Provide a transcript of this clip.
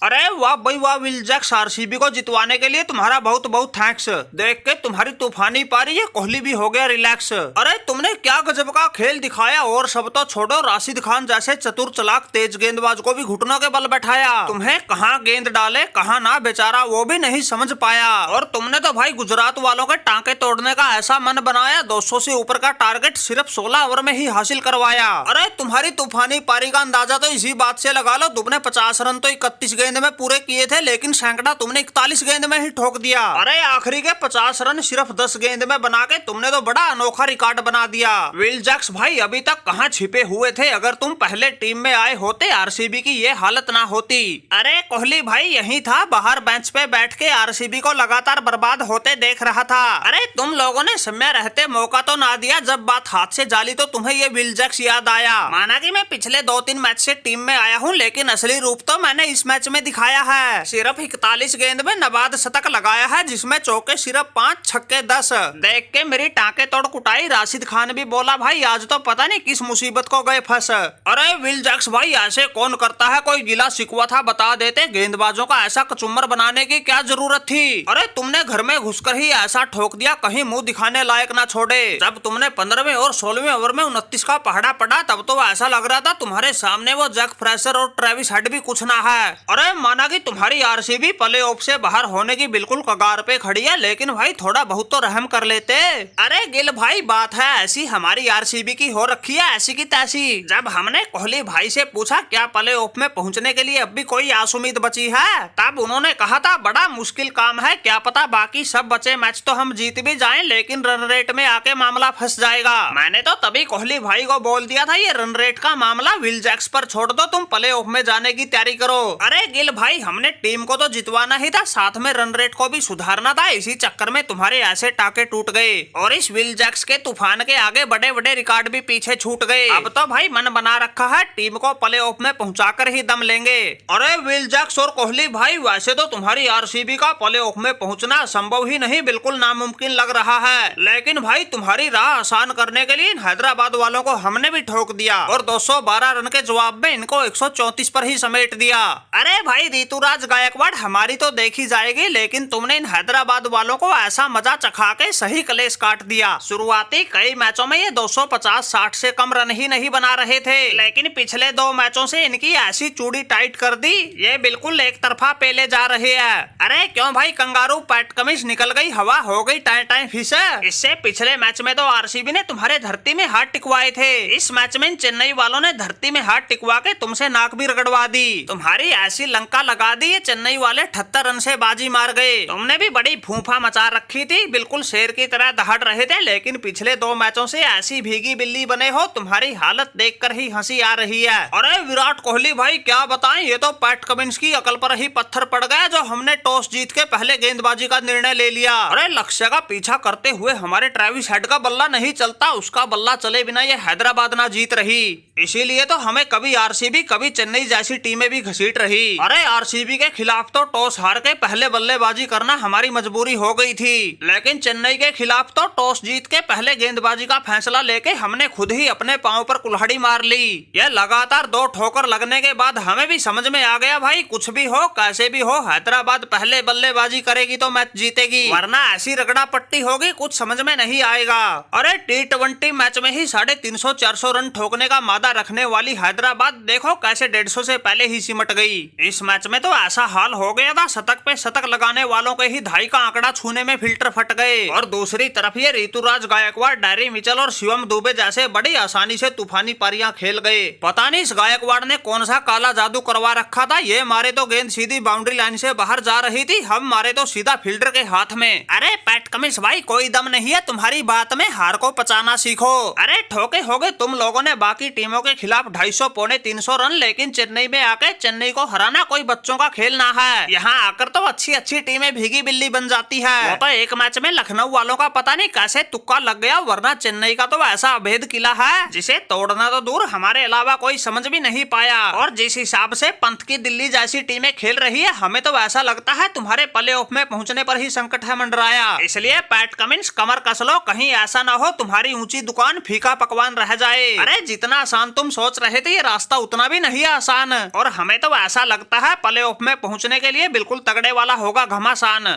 अरे वाह भाई वाह, विल जैक्स आरसीबी को जितवाने के लिए तुम्हारा बहुत बहुत थैंक्स। देख के तुम्हारी तूफानी पारी ये कोहली भी हो गया रिलैक्स। अरे तुमने क्या गजब का खेल दिखाया, और सब तो छोड़ो, राशिद खान जैसे चतुर चालाक तेज गेंदबाज को भी घुटनों के बल बैठाया। तुम्हें कहाँ गेंद डाले कहाँ ना, बेचारा वो भी नहीं समझ पाया। और तुमने तो भाई गुजरात वालों के टांके तोड़ने का ऐसा मन बनाया, 200 से ऊपर का टारगेट सिर्फ 16 ओवर में ही हासिल करवाया। अरे तुम्हारी तूफानी पारी का अंदाजा तो इसी बात से लगा लो, तुमने 50 रन तो 31 गेंद में पूरे किए थे, लेकिन सैकड़ा तुमने 41 गेंद में ही ठोक दिया। अरे आखिरी के 50 रन सिर्फ 10 गेंद में बना के तुमने तो बड़ा अनोखा रिकॉर्ड बना दिया। विल जैक्स भाई अभी तक कहाँ छिपे हुए थे, अगर तुम पहले टीम में आए होते आरसीबी की ये हालत ना होती। अरे कोहली भाई यही था, बाहर बेंच पे बैठ के आरसीबी को लगातार बर्बाद होते देख रहा था। अरे तुम लोगों ने समय रहते मौका तो ना दिया, जब बात हाथ से जाली तो तुम्हें ये विल जैक्स याद आया। माना कि मैं पिछले 2-3 मैच से टीम में आया हूँ, लेकिन असली रूप तो मैंने इस मैच में दिखाया है। सिर्फ 41 गेंद में नवाद शतक लगाया है, जिसमें चौके सिर्फ 5, छक्के 10। देख के मेरी टांके तोड़ कुटाई। राशिद खान भी बोला भाई आज तो पता नहीं किस मुसीबत को गए फंस। अरे विल जैक्स भाई ऐसे कौन करता है, कोई गिला शिकवा था बता देते, गेंदबाजों का ऐसा कचुम्बर बनाने की क्या जरूरत थी। अरे तुमने घर में घुसकर ही ऐसा ठोक दिया, कहीं मुंह दिखाने लायक ना छोड़े। जब तुमने 15वें और 16वें ओवर में 29 का पहाड़ा पड़ा, तब तो ऐसा लग रहा था तुम्हारे सामने वो जैक फ्रेशर और ट्रेविस हेड भी कुछ ना है। अरे माना कि तुम्हारी आरसीबी प्ले ऑफ से बाहर होने की बिल्कुल कगार पे खड़ी है, लेकिन भाई थोड़ा बहुत तो रहम कर लेते। अरे गिल भाई बात है ऐसी, हमारी आरसीबी की हो रखी है ऐसी की तैसी। जब हमने कोहली भाई से पूछा क्या प्ले ऑफ में पहुंचने के लिए अब भी कोई आस उम्मीद बची है, तब उन्होंने कहा था बड़ा मुश्किल काम है, क्या पता बाकी सब बचे मैच तो हम जीत भी जाएं, लेकिन रन रेट में आके मामला फंस जाएगा। मैंने तो तभी कोहली भाई को बोल दिया था ये रन रेट का मामला विल जैक्स पर छोड़ दो, तुम प्ले ऑफ में जाने की तैयारी करो। अरे गिल भाई हमने टीम को तो जितवाना ही था, साथ में रन रेट को भी सुधारना था, इसी चक्कर में तुम्हारे ऐसे टाके टूट गए और इस विल जैक्स के तूफान के आगे बड़े बड़े रिकॉर्ड भी पीछे छूट गए। अब तो भाई मन बना रखा है टीम को प्ले ऑफ में पहुंचाकर ही दम लेंगे। अरे विल जैक्स और कोहली भाई वैसे तो तुम्हारी आरसीबी का प्ले ऑफ में पहुंचना संभव ही नहीं, बिल्कुल नामुमकिन लग रहा है, लेकिन भाई तुम्हारी राह आसान करने के लिए हैदराबाद वालों को हमने भी ठोक दिया और 212 रन के जवाब में इनको 134 पर ही समेट दिया। अरे भाई ऋतुराज गायकवाड़ हमारी तो देखी जाएगी, लेकिन तुमने इन हैदराबाद वालों को ऐसा मजा चखा के सही कलेश काट दिया। शुरुआती कई मैचों में ये 250-60 से कम रन ही नहीं बना रहे थे, लेकिन पिछले 2 मैचों से इनकी ऐसी चूड़ी टाइट कर दी, ये बिल्कुल एक तरफा पेले जा रहे हैं। अरे क्यों भाई कंगारू पैट कमिज निकल गई हवा, हो गई टाइम टाइम फिश। इससे पिछले मैच में तो आरसीबी ने तुम्हारे धरती में हाथ टिकवाए थे, इस मैच में चेन्नई वालों ने धरती में हाथ टिकवा के तुमसे नाक भी रगड़वा दी। तुम्हारी ऐसी लंका लगा दी, ये चेन्नई वाले 78 रन से बाजी मार गए। तुमने भी बड़ी फूफा मचा रखी थी, बिल्कुल शेर की तरह दहाड़ रहे थे, लेकिन पिछले 2 मैचों से ऐसी भीगी बिल्ली बने हो, तुम्हारी हालत देखकर ही हंसी आ रही है। अरे विराट कोहली भाई क्या बताएं, ये तो पैट कमिंस की अकल पर ही पत्थर पड़ गया, जो हमने टॉस जीत के पहले गेंदबाजी का निर्णय ले लिया। अरे लक्ष्य का पीछा करते हुए हमारे ट्रेविस हेड का बल्ला नहीं चलता, उसका बल्ला चले बिना ये हैदराबाद ना जीत रही, इसीलिए तो हमें कभी आरसीबी कभी चेन्नई जैसी टीमें भी घसीट रही। अरे आरसीबी के खिलाफ तो टॉस हार के पहले बल्लेबाजी करना हमारी मजबूरी हो गई थी, लेकिन चेन्नई के खिलाफ तो टॉस जीत के पहले गेंदबाजी का फैसला लेके हमने खुद ही अपने पांव पर कुल्हाड़ी मार ली। यह लगातार 2 ठोकर लगने के बाद हमें भी समझ में आ गया भाई कुछ भी हो कैसे भी हो, हैदराबाद पहले बल्लेबाजी करेगी तो मैच जीतेगी, वरना ऐसी रगड़ा पट्टी होगी कुछ समझ में नहीं आएगा। अरे T20 मैच में ही 350-400 रन ठोकने का मादा रखने वाली हैदराबाद देखो कैसे 150 से पहले ही सिमट गई। इस मैच में तो ऐसा हाल हो गया था, शतक पे शतक लगाने वालों के ही 2.5 का आंकड़ा छूने में फिल्टर फट गए, और दूसरी तरफ ये ऋतुराज गायकवाड़, डैरी मिचेल और शिवम दुबे जैसे बड़ी आसानी से तूफानी पारियां खेल गए। पता नहीं इस गायकवाड़ ने कौन सा काला जादू करवा रखा था, ये मारे तो गेंद सीधी बाउंड्री लाइन से बाहर जा रही थी, हम मारे तो सीधा फील्डर के हाथ में। अरे पैट कमिंस भाई कोई दम नहीं है तुम्हारी बात में, हार को पचाना सीखो। अरे ठोके होगे तुम लोगों ने बाकी टीमों के खिलाफ 250-300 रन, लेकिन चेन्नई में आके चेन्नई को हराना कोई बच्चों का खेल ना है। यहाँ आकर तो अच्छी अच्छी टीमें भीगी बिल्ली बन जाती है। वो तो एक मैच में लखनऊ वालों का पता नहीं कैसे तुक्का लग गया, वरना चेन्नई का तो ऐसा अभेद किला है जिसे तोड़ना तो दूर हमारे अलावा कोई समझ भी नहीं पाया। और जिस हिसाब से पंत की दिल्ली जैसी टीमें खेल रही है, हमें तो ऐसा लगता है तुम्हारे प्ले ऑफ में पहुंचने पर ही संकट है मंडराया। इसलिए पैट कमिंस कमर कस लो, कहीं ऐसा ना हो तुम्हारी ऊंची दुकान फीका पकवान रह जाए। अरे जितना आसान तुम सोच रहे थे ये रास्ता उतना भी नहीं आसान, और हमें तो ऐसा लगता सकता है। प्ले ऑफ में पहुंचने के लिए बिल्कुल तगड़े वाला होगा घमासान।